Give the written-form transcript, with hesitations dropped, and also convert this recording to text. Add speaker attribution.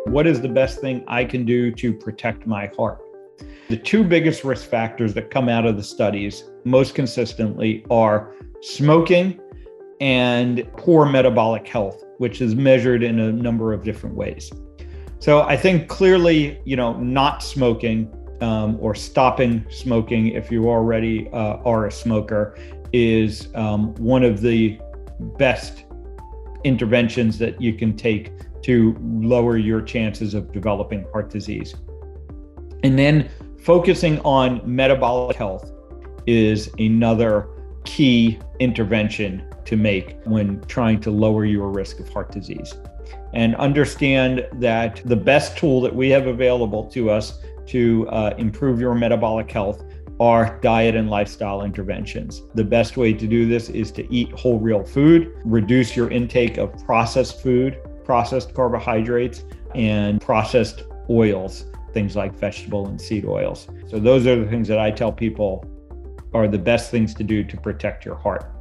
Speaker 1: What is the best thing I can do to protect my heart? The two biggest risk factors that come out of the studies most consistently are smoking and poor metabolic health, which is measured in a number of different ways. So I think clearly, not smoking or stopping smoking if you already are a smoker is one of the best interventions that you can take to lower your chances of developing heart disease. And then focusing on metabolic health is another key intervention to make when trying to lower your risk of heart disease. And understand that the best tool that we have available to us to improve your metabolic health are diet and lifestyle interventions. The best way to do this is to eat whole real food, reduce your intake of processed food, processed carbohydrates, and processed oils, things like vegetable and seed oils. So those are the things that I tell people are the best things to do to protect your heart.